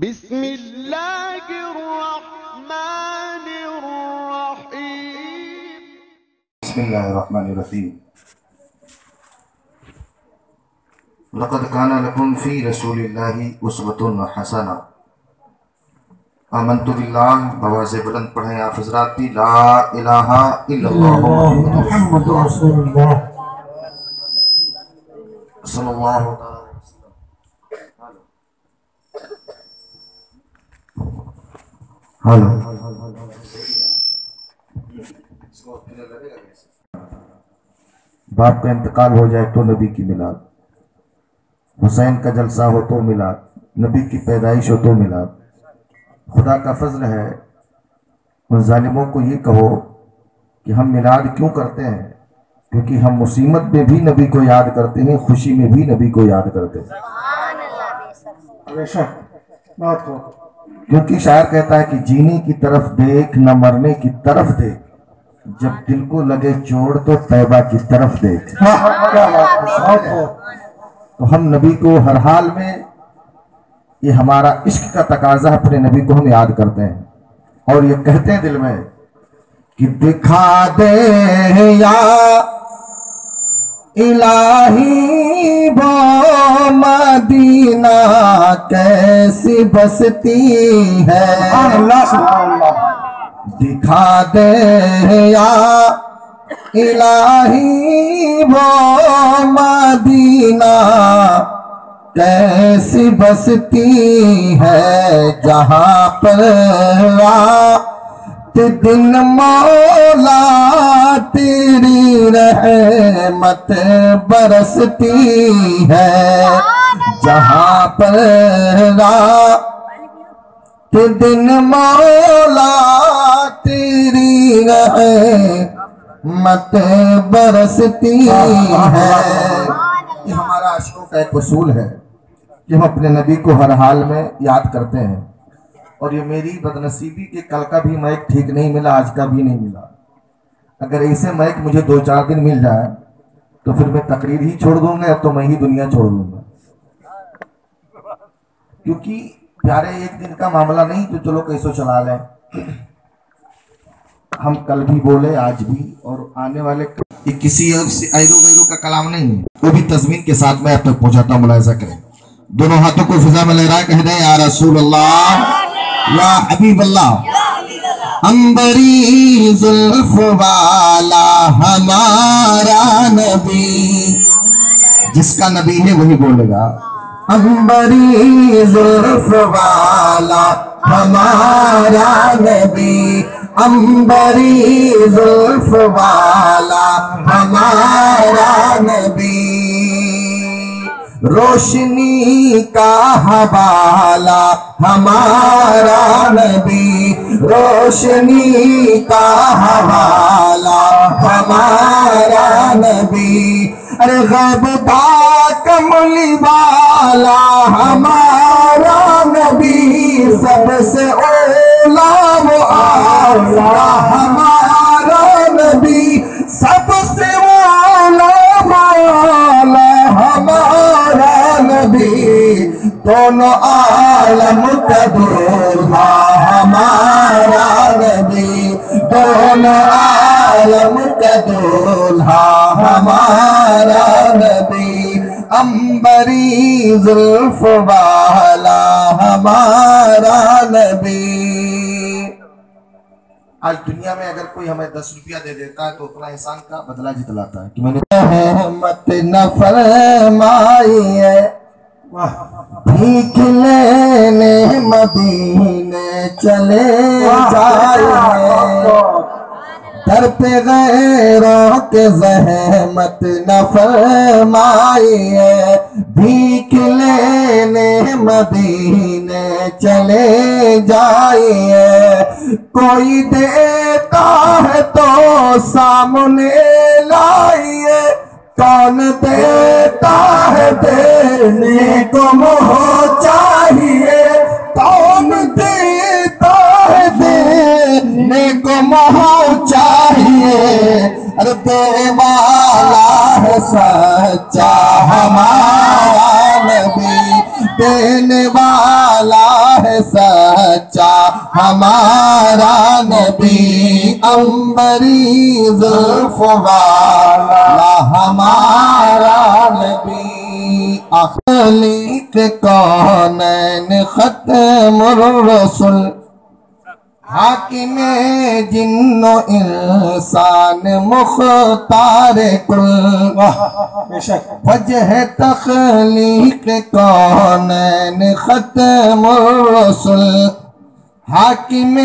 بسم اللہ الرحمن الرحیم بسم اللہ الرحمن الرحیم لقد کان لکم فی رسول اللہ اسوۃ حسنہ آمنت باللہ بواز بلند پڑھیں آپ حضرات بھی لا الہ الا اللہ محمد رسول اللہ صلی اللہ علیہ وسلم. ہلو باپ کا انتقال ہو جائے تو نبی کی میلاد، حسین کا جلسہ ہو تو میلاد، نبی کی پیدائش ہو تو میلاد. خدا کا فضل ہے ان ظالموں کو یہ کہو کہ ہم میلاد کیوں کرتے ہیں، کیونکہ ہم مصیبت میں بھی نبی کو یاد کرتے ہیں، خوشی میں بھی نبی کو یاد کرتے ہیں. کیونکہ شاعر کہتا ہے کہ جینے کی طرف دیکھ نہ مرنے کی طرف دیکھ، جب دل کو لگے چوٹ تو طیبہ کی طرف دیکھ. تو ہم نبی کو ہر حال میں، یہ ہمارا عشق کا تقاضا، اپنے نبی کو ہم یاد کرتے ہیں اور یہ کہتے ہیں دل میں کہ دکھا دے یا الہی وہ مدینہ کیسی بستی ہے، دکھا دے یا الہی وہ مدینہ کیسی بستی ہے، جہاں پر رات دن مولا تیری رحمت برستی ہے، جہاں پر رات دن مولا تیری رحمت برستی ہے. یہ ہمارا عاشقوں کا ایک اصول ہے کہ ہم اپنے نبی کو ہر حال میں یاد کرتے ہیں. اور یہ میری بدنصیبی کہ کل کا بھی مائک ٹھیک نہیں ملا، آج کا بھی نہیں ملا. اگر ایسے مائک مجھے 2-4 دن مل جائے تو پھر میں تقریر ہی چھوڑ دوں گا، اب تو میں ہی دنیا چھوڑ دوں گا. کیونکہ پیارے ایک دن کا معاملہ نہیں تو چلو کیسو چلا لیں. ہم کل بھی بولے، آج بھی، اور آنے والے یہ کسی ایرو غیرو کا کلام نہیں ہے، وہ بھی تضمین کے ساتھ میں اب تک پہنچاتا ہوں. ملاحظہ کریں، دونوں ہاتھوں کو فضا میں لہرائے کہہ دیں یا رسول اللہ یا حبیب اللہ. عنبری زلف والا ہمارا نبی، جس کا نبی ہے وہی بولے گا. عنبری زلف والا ہمارا نبی، عنبری زلف والا ہمارا نبی، روشنی کا حوالہ ہمارا نبی، روشنی کا حوالہ ہمارا نبی. ارے غیب کا کملی والا ہمارا نبی، سب سے اولا و اعلیٰ ہمارا نبی، سب سے اولا و اعلیٰ ہمارا نبی، دونوں عالم کا دولہا ہمارا نبی، دونوں عالم کا دولہا ہمارا نبی، عنبری زلف والا ہمارا نبی. آج دنیا میں اگر کوئی ہمیں 10 روپیہ دے دیتا ہے تو اتنا احسان کا بدلہ جتلاتا ہے کہ میں نے رحمت نہ فرمائیے، بھیک لینے مدینے چلے جائیں، در پہ غیروں کے زحمت نہ فرمائیے، بھیک لینے مدینے چلے جائیے. کوئی دیتا ہے تو سامنے لائیے، کون دیتا ہے دینے کو منہ چاہیے، کون دیتا ہے دینے کو منہ چاہیے. ارے دینے والا ہے سچا ہمارا نبی، دینے والا ہے سچا ہمارا نبی، عنبری زلف والا ہمارا نبی، خالق کونین ختم الرسل، حاکم جن و انسان مختار کل، وجہ تخلیق کونین ختم الرسل، حاکم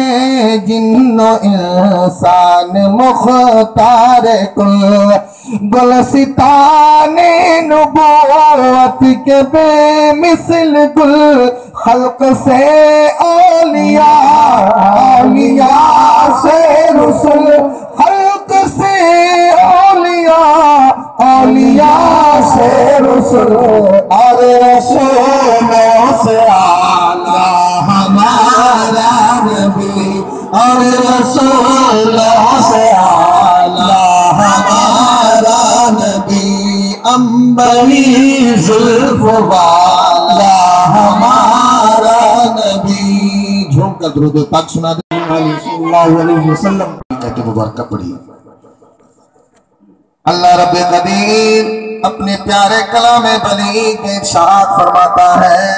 جن و انسان مختار کل، گلستان نبوت کے بے مثل گل، خلق سے اولیاء، اولیاء سے رسل، خلق سے اولیاء، اولیاء سے رسل، اور رسولوں سے اعلیٰ ہمارا نبی، اور رسولوں سے اعلیٰ ہمارا نبی، عنبری زلف والا ہمارا نبی۔ جھوم کر درود پاک سنا دیں صلی اللہ علیہ وسلم۔ کہتے مبارکہ پڑھی۔ اللہ رب قدیر اپنے پیارے کلام بلی کے ارشاد فرماتا ہے،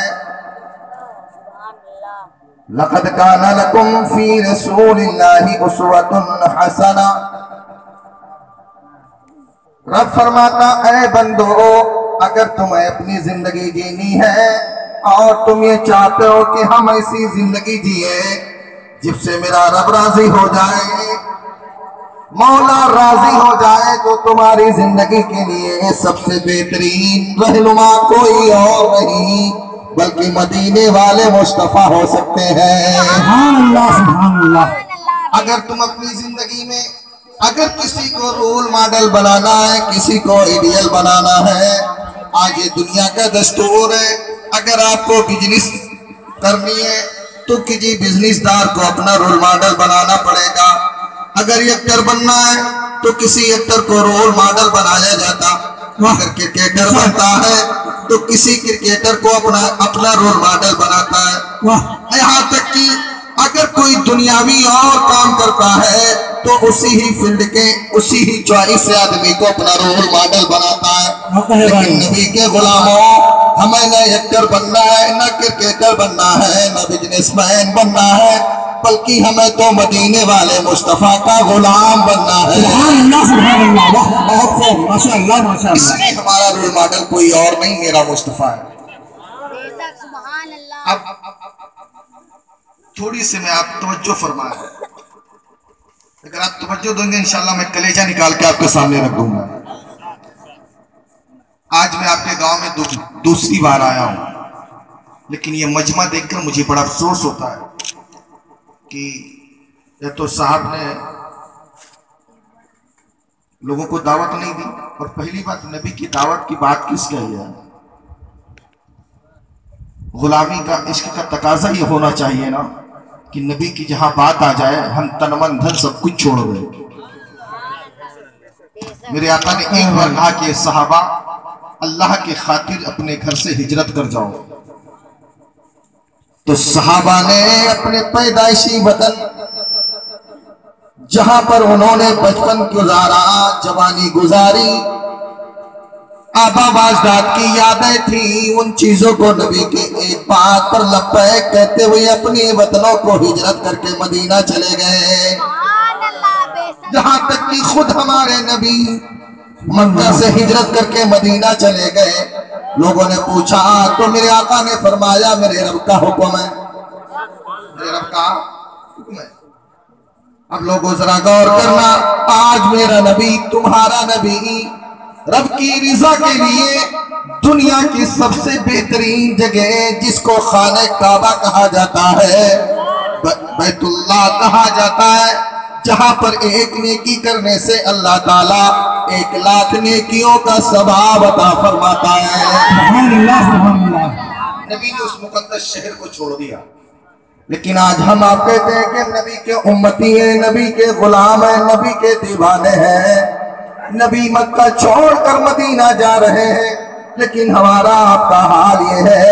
لَقَدْ كَانَ لَكُمْ فِي رَسُولِ اللَّهِ أُسْوَةٌ حَسَنَةٌ۔ رب فرماتا اے بندو، اگر تمہیں اپنی زندگی جینی ہے اور تم یہ چاہتے ہو کہ ہم ایسی زندگی جیے جس سے میرا رب راضی ہو جائے، مولا راضی ہو جائے، تو تمہاری زندگی کے لیے سب سے بہترین رہنما کوئی اور نہیں بلکہ مدینے والے مصطفیٰ ہو سکتے ہیں۔ سبحان اللہ سبحان اللہ۔ اگر تم اپنی زندگی میں اگر کسی کو رول ماڈل بنانا ہے، کسی کو ایڈیل بنانا ہے، آج یہ دنیا کا دستور ہے، اگر آپ کو بزنس کرنی ہے تو کسی بزنس دار کو اپنا رول ماڈل بنانا پڑے گا، اگر ایکٹر بننا ہے تو کسی ایکٹر کو رول ماڈل بنایا جاتا، اگر کرکٹر بنتا ہے تو کسی کرکٹر کو اپنا رول ماڈل بناتا ہے، یہاں تک کہ اگر کوئی دنیاوی اور کام کرتا ہے تو اسی ہی فیلڈ کے اسی ہی چوائس سے آدمی کو اپنا رول ماڈل بناتا ہے۔ لیکن نبی کے غلاموں، ہمیں نہ ایکٹر بننا ہے، نہ کرکٹر بننا ہے، نہ بزنس مین بننا ہے، بلکہ ہمیں تو مدینے والے مصطفیٰ کا غلام بننا ہے۔ سبحان اللہ سبحان اللہ، بہت خوب، ماشاء اللہ ماشاء اس اللہ۔ لیے ہمارا رول ماڈل کوئی اور نہیں، میرا مصطفیٰ ہے۔ سبحان اللہ۔ اب تھوڑی سی میں آپ توجہ فرمائیں، اگر آپ توجہ دیں گے انشاءاللہ میں کلیجہ نکال کے آپ کے سامنے رکھ دوں گا۔ آج میں آپ کے گاؤں میں دوسری بار آیا ہوں، لیکن یہ مجمع دیکھ کر مجھے بڑا افسوس ہوتا ہے کہ یہ تو صاحب نے لوگوں کو دعوت نہیں دی، اور پہلی بات نبی کی دعوت کی بات کس کہی ہے؟ غلامی کا عشق کا تقاضا یہ ہونا چاہیے نا کہ نبی کی جہاں بات آ جائے ہم تن من دھن سب کچھ چھوڑ دیں۔ میرے آقا نے ایک بار کہا کہ صحابہ اللہ کی خاطر اپنے گھر سے ہجرت کر جاؤ، تو صحابہ نے اپنے پیدائشی وطن جہاں پر انہوں نے بچپن گزارا، جوانی گزاری، آبا اجداد کی یادیں تھیں، ان چیزوں کو نبی کے ایک بات پر لبیک کہتے ہوئے اپنے وطنوں کو ہجرت کر کے مدینہ چلے گئے، جہاں تک کہ خود ہمارے نبی مکہ سے ہجرت کر کے مدینہ چلے گئے۔ لوگوں نے پوچھا تو میرے آقا نے فرمایا میرے رب کا حکم ہے، میرے رب کا حکم ہے۔ اب لوگوں ذرا غور کرنا، آج میرا نبی تمہارا نبی رب کی رضا کے لیے دنیا کی سب سے بہترین جگہ جس کو خانہ کعبہ کہا جاتا ہے، بیت اللہ کہا جاتا ہے، جہاں پر ایک نیکی کرنے سے اللہ تعالیٰ 1,00,000 نیکیوں کا ثواب عطا فرماتا ہے۔ سبحان اللہ سبحان اللہ۔ نبی نے اس مقدس شہر کو چھوڑ دیا، لیکن آج ہم آپ کہتے ہیں کہ نبی کے امتی ہیں، نبی کے غلام ہیں، نبی کے دیوانے ہیں، نبی مکہ چھوڑ کر مدینہ جا رہے ہیں، لیکن ہمارا آپ کا حال یہ ہے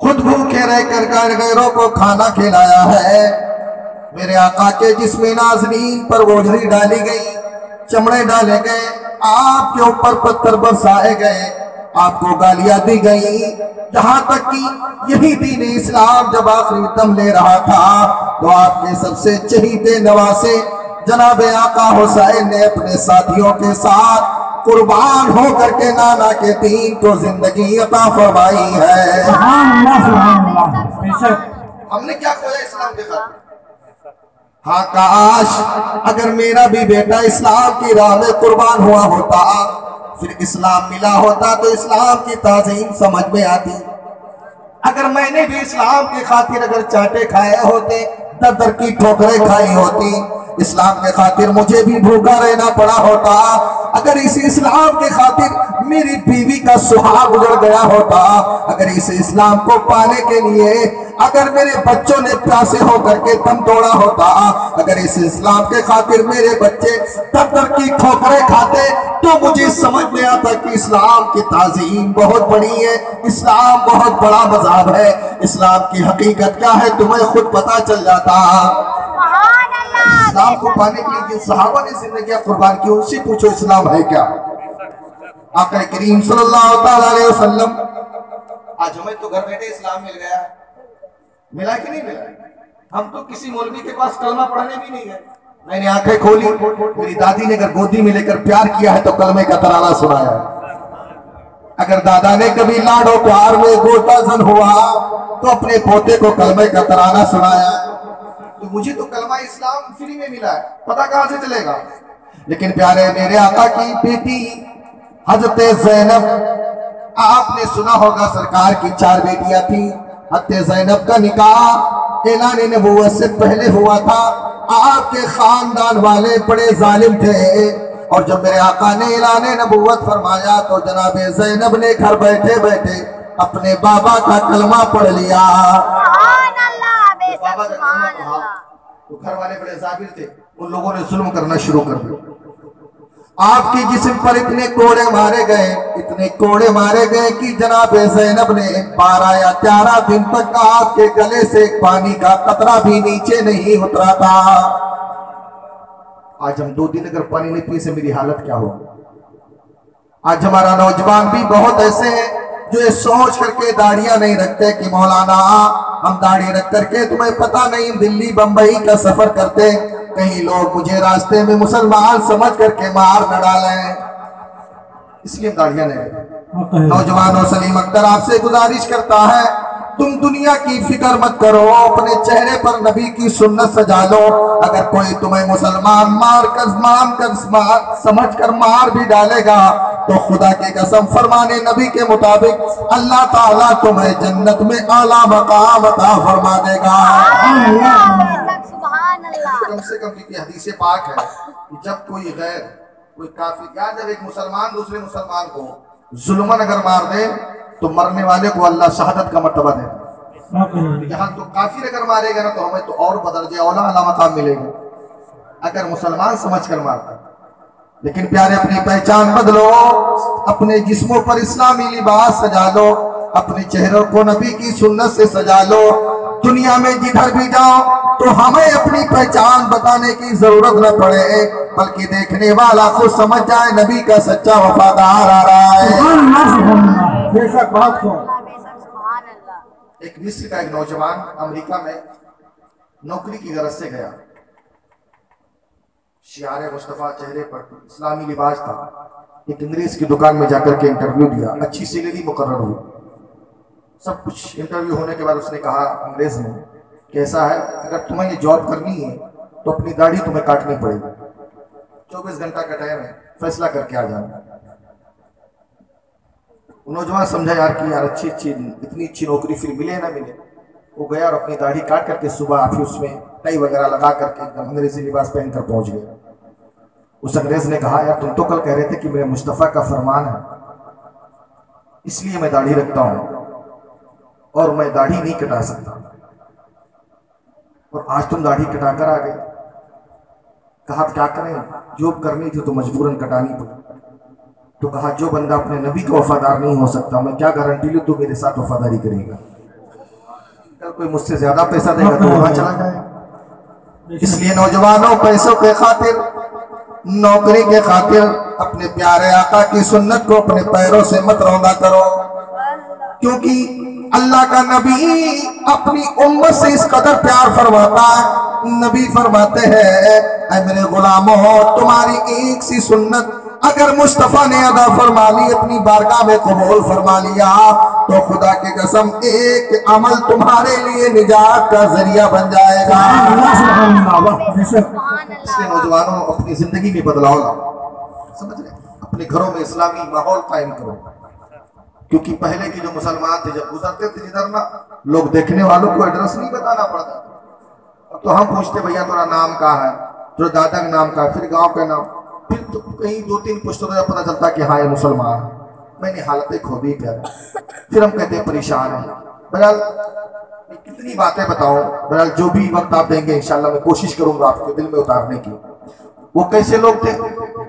خود بھوکے رہ کر غیروں کو کھانا کھلایا ہے۔ میرے آقا کے جسم نازنین پر بوجھلی ڈالی گئی، چمڑے ڈالے گئے، آپ کے اوپر پتھر برسائے گئے، آپ کو گالیاں دی گئی، یہاں تک کہ یہی دین اسلام جب آخری دم لے رہا تھا تو آپ کے سب سے چہیتے نواسے جناب آقا حسین نے اپنے ساتھیوں کے ساتھ قربان ہو کر کے نانا کے دین کو زندگی عطا فرمائی ہے۔ ہم نے کیا کھویا اسلام کے خاطر؟ ہاں کاش اگر میرا بھی بیٹا اسلام کی راہ میں قربان ہوا ہوتا، پھر اسلام ملا ہوتا تو اسلام کی تعظیم سمجھ میں آتی۔ اگر میں نے بھی اسلام کی خاطر اگر چاٹے کھائے ہوتے، در در کی ٹھوکریں کھائی ہوتی، اسلام کے خاطر مجھے بھی بھوکا رہنا پڑا ہوتا، اگر اس اسلام کے خاطر میری بیوی کا سہاگ گزر گیا ہوتا، اگر اس اسلام کو پانے کے لیے اگر میرے بچوں نے پیاسے ہو کر کے دم توڑا ہوتا، اگر اس اسلام کے خاطر میرے بچے در در کی ٹھوکریں کھاتے تو مجھے سمجھ میں آتا کہ اسلام کی تعظیم بہت بڑی ہے، اسلام بہت بڑا مذہب ہے، اسلام کی حقیقت کیا ہے تمہیں خود پتا چل جاتا۔ اسلام کو پانے کے لیے جن صحابہ نے زندگیاں قربان کی ان سے پوچھو اسلام ہے کیا؟ آقا کریم صلی اللہ علیہ وسلم، آج ہمیں تو گھر بیٹھے اسلام مل گیا، ملا کہ نہیں ملا؟ ہم تو کسی مولوی کے پاس کلمہ پڑھنے بھی نہیں گئے، میں نے آنکھیں کھولی، میری دادی نے اگر گودی میں لے کر پیار کیا ہے تو کلمے کا ترانہ سنایا ہے، اگر دادا نے کبھی لاڈ و پیار میں گوتا زن ہوا تو اپنے پوتے کو کلمے کا ترانہ سنایا۔ تو مجھے تو کلمہ اسلام فری میں ملا ہے، پتہ کہاں سے چلے گا؟ لیکن پیارے میرے آقا کی بیٹی حضرت زینب، آپ نے سنا ہوگا سرکار کی 4 بیٹیاں تھیں، حضرت زینب کا نکاح اعلان نبوت سے پہلے ہوا تھا، آپ کے خاندان والے بڑے ظالم تھے، اور جب میرے آقا نے اعلان نبوت فرمایا تو جناب زینب نے گھر بیٹھے بیٹھے اپنے بابا کا کلمہ پڑھ لیا۔ بابا کا کلمہ پڑھا تو گھر والے بڑے ظالم تھے، ان لوگوں نے ظلم کرنا شروع کر دیا، آپ کی جسم پر اتنے کوڑے مارے گئے، اتنے کوڑے مارے گئے کہ جناب زینب نے 12 یا 13 دن تک آپ کے گلے سے پانی کا قطرہ بھی نیچے نہیں اترا تھا۔ آج ہم 2 دن اگر پانی نہیں پی سے میری حالت کیا ہوگی؟ آج ہمارا نوجوان بھی بہت ایسے ہیں جو یہ سوچ کر کے داڑیاں نہیں رکھتے کہ مولانا ہم داڑھی رکھ کر کے تمہیں پتہ نہیں دلی بمبئی کا سفر کرتے، کہیں لوگ مجھے راستے میں مسلمان سمجھ کر کے مار نہ ڈالیں، اس لیے داڑیاں نہیں رکھتے۔ نوجوانوں سلیم اختر آپ سے گزارش کرتا ہے تم دنیا کی فکر مت کرو، اپنے چہرے پر نبی کی سنت سجا لو، اگر کوئی تمہیں مسلمان سمجھ کر مار بھی ڈالے گا تو خدا کی قسم فرمانے نبی کے مطابق اللہ تعالیٰ تمہیں جنت میں اعلیٰ مقام عطا فرما دے گا۔ کم سے کم کی حدیث پاک ہے کہ جب کوئی غیر کوئی کافر یا جب ایک مسلمان دوسرے مسلمان کو ظلمن اگر مار دے تو مرنے والے کو اللہ شہادت کا مرتبہ دے گا۔ یہاں تو کافر اگر مارے گا نا تو ہمیں تو اور بدرجہ اولا اعلیٰ مقام ملے گا اگر مسلمان سمجھ کر مارتا۔ لیکن پیارے اپنی پہچان بدلو، اپنے جسموں پر اسلامی لباس سجا لو، اپنے چہروں کو نبی کی سنت سے سجا لو، دنیا میں جدھر بھی جاؤ تو ہمیں اپنی پہچان بتانے کی ضرورت نہ پڑے، بلکہ دیکھنے والا خود سمجھ جائے نبی کا سچا وفادار آ رہا ہے۔ بے شک بات کو ایک مصر کا ایک نوجوان امریکہ میں نوکری کی غرض سے گیا، شعار مصطفیٰ چہرے پر، اسلامی لباس تھا، ایک انگریز کی دکان میں جا کر کے انٹرویو دیا، اچھی سیلری مقرر ہوئی، سب کچھ انٹرویو ہونے کے بعد اس نے کہا انگریز نے کیسا ہے اگر تمہیں یہ جاب کرنی ہے تو اپنی داڑھی تمہیں کاٹنی پڑے گی، 24 گھنٹہ کا ٹائم ہے، فیصلہ کر کے آ جانا۔ نوجوان سمجھا یار کہ یار اتنی اچھی نوکری پھر ملے نہ ملے، وہ گیا اور اپنی داڑھی کاٹ کر کے صبح آفس میں ٹائی وغیرہ لگا کر کے انگریزی لباس پہن کر پہنچ گیا۔ اس انگریز نے کہا یار تم تو کل کہہ رہے تھے کہ میرے مصطفیٰ کا فرمان ہے اس لیے میں داڑھی رکھتا ہوں اور میں داڑھی نہیں کٹا سکتا، اور آج تم داڑھی کٹا کر آ گئے۔ کہا کیا کریں، جاب کرنی تھی تو مجبوراً کٹانی پڑی، تو کہا جو بندہ اپنے نبی کا وفادار نہیں ہو سکتا میں کیا گارنٹی لوں تو میرے ساتھ وفاداری کرے گا۔ اگر کوئی مجھ سے زیادہ پیسہ دے گا تو وہاں چلا جائے. اس لیے نوجوانوں پیسوں کے خاطر نوکری کے خاطر اپنے پیارے آقا کی سنت کو اپنے پیروں سے مت روندا کرو, کیونکہ اللہ کا نبی اپنی امت سے اس قدر پیار فرماتا ہے. نبی فرماتے ہیں اے میرے غلاموں, تمہاری ایک سی سنت اگر مصطفیٰ نے ادا فرما لی, اپنی بارگاہ میں قبول فرما لیا, تو خدا کی قسم ایک عمل تمہارے لیے نجات کا ذریعہ بن جائے گا. اس لیے نوجوانوں اپنی زندگی میں بدلاؤ لاؤ, سمجھ رہے, اپنے گھروں میں اسلامی ماحول قائم کرو, کیونکہ پہلے کے جو مسلمان تھے جب گزرتے تھے جدھر نا, لوگ دیکھنے والوں کو ایڈریس نہیں بتانا پڑتا. اب تو ہم پوچھتے بھیا تمہارا نام کہاں ہے, جو دادا کا نام کہاں ہے, پھر گاؤں کا نام, پھر تو کہیں 2-3 پوچھتے تو پتہ چلتا کہ ہاں یہ مسلمان ہے. میں نے حالتیں کھو دی پیار, پھر ہم کہتے ہیں پریشان ہیں. بہرحال کتنی باتیں بتاؤں, بہرحال جو بھی وقت آپ دیں گے انشاءاللہ میں کوشش کروں گا آپ کے دل میں اتارنے کی. وہ کیسے لوگ تھے,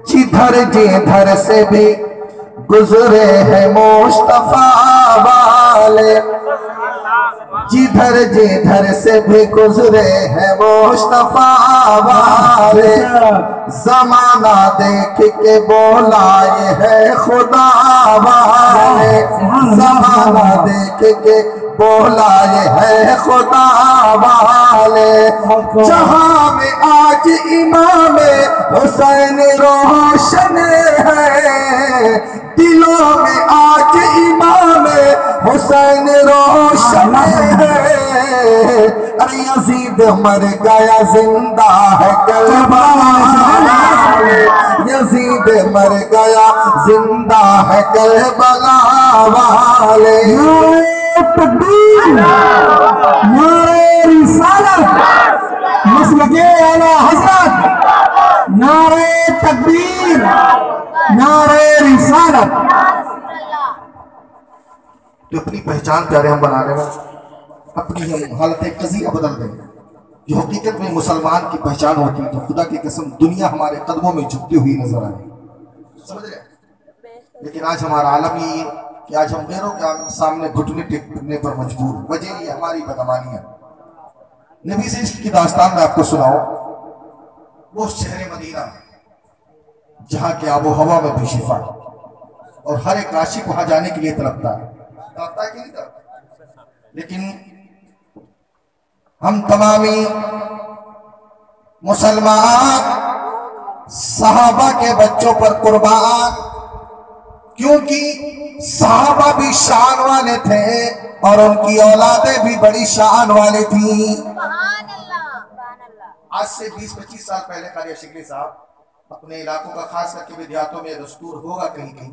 جدھر جدھر سے بھی گزرے ہیں مصطفیٰ والے, جدھر جدھر سے بھی گزرے ہیں مصطفیٰ والے, زمانہ دیکھ کے بولا یہ ہے خدا والے, زمانہ دیکھ کے بولا یہ ہے خدا والے. جہاں میں آج امام حسین روشن ہے, دلوں میں آج امام حسین روشن ہے. ارے یزید مر گیا زندہ ہے کربلا والے, یزید مر گیا زندہ ہے کربلا والے. تکبیر, نعرہ رسالت, مسلک اعلی حضرت, نعرہ تکبیر, نعرہ رسالت. تو اپنی پہچان پیارے ہم بنانے میں اپنی ہم حالت قضیہ بدل دیں. جو حقیقت میں مسلمان کی پہچان ہوتی ہے, تو خدا کی قسم دنیا ہمارے قدموں میں جھکتی ہوئی نظر آئے, سمجھ رہے. لیکن آج ہمارا عالم یہ ہے کہ آج ہم غیروں کے سامنے گھٹنے ٹیکنے پر مجبور ہیں. وجہ یہ ہماری بدعمالیاں. نبی سے عشق کی داستان میں آپ کو سناؤ. وہ شہر مدینہ جہاں کے آب و ہوا میں بھی شفا, اور ہر ایک عاشق وہاں جانے کے لیے تڑپتا ہے کہ نہیں تڑپتا. لیکن ہم تمامی مسلمان صحابہ کے بچوں پر قربان, کیونکہ صحابہ بھی شان والے تھے اور ان کی اولادیں بھی بڑی شان والی تھیں. آج سے 20-25 سال پہلے قاری شکری صاحب اپنے علاقوں کا خاص کر کے دیہاتوں میں دستور ہوگا کہیں کہیں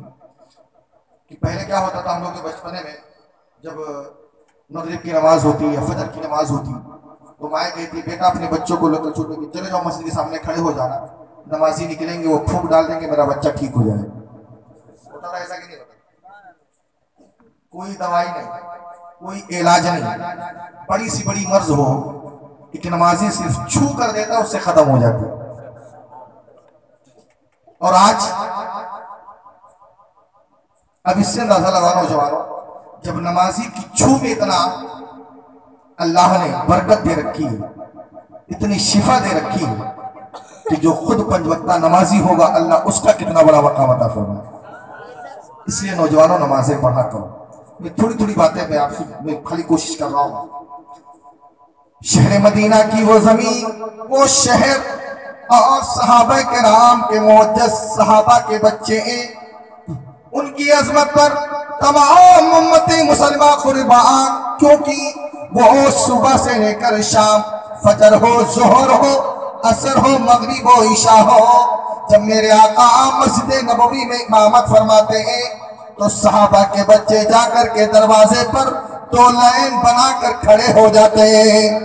کہ پہلے کیا ہوتا تھا, ہم لوگ کے بچپنے میں جب مغرب کی نماز ہوتی یا فجر کی نماز ہوتی تو مائیں کہتی بیٹا اپنے بچوں کو لے کر چھوٹے کہ چلے جاؤ مسجد کے سامنے کھڑے ہو جانا, نمازی نکلیں گے وہ پھونک ڈال دیں گے میرا بچہ ٹھیک ہو جائے. ہوتا تھا ایسا کہ نہیں ہوتا؟ کوئی دوائی نہیں, کوئی علاج نہیں, بڑی سی بڑی مرض ہو ایک نمازی صرف چھو کر دیتا اس سے ختم ہو جاتی. اور آج اب اس سے اندازہ لگا نوجوانوں, جب نمازی کی چھو میں اتنا اللہ نے برکت دے رکھی ہے, اتنی شفا دے رکھی ہے کہ جو خود 5 وقتہ نمازی ہوگا اللہ اس کا کتنا بڑا مقام عطا فرمائے. اس لیے نوجوانوں نمازیں پڑھا کرو. میں تھوڑی تھوڑی باتیں میں آپ سے میں خالی کوشش کر رہا ہوں. شہر مدینہ کی وہ زمین, وہ شہر, اور صحابہ کرام کے معجز صحابہ کے بچے ہیں, ان کی عظمت پر تمام امت مسلمہ قربان, کیونکہ وہ صبح سے لے کر شام, فجر ہو, ظہر ہو, عصر ہو, مغرب ہو, عشاء ہو, جب میرے آقا مسجد نبوی میں امامت فرماتے ہیں تو صحابہ کے بچے جا کر کے دروازے پر 2 لائن بنا کر کھڑے ہو جاتے ہیں.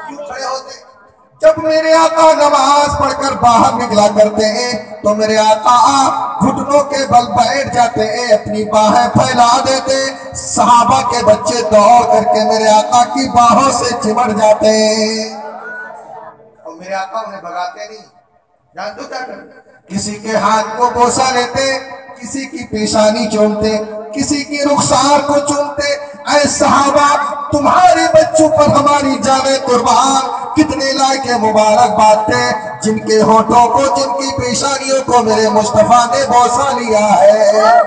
کیوں کھڑے ہوتے؟ جب میرے آقا نماز پڑھ کر باہر نکلا کرتے ہیں تو میرے آقا گھٹنوں کے بل بیٹھ جاتے ہیں, اپنی باہیں پھیلا دیتے, صحابہ کے بچے دوڑ کر کے میرے آقا کی باہوں سے چمٹ جاتے ہیں, اور میرے آقا انہیں بھگاتے نہیں. جان دو کیا کرتے, کسی کے ہاتھ کو بوسہ لیتے, کسی کی پیشانی چومتے، کسی کی رخسار کو چومتے۔ اے صحابہ، تمہارے بچوں پر ہماری جانیں قربان۔ کتنے لائق مبارک بات تھے جن کے ہونٹوں کو، جن کی پیشانیوں کو میرے مصطفیٰ نے بوسہ لیا ہے۔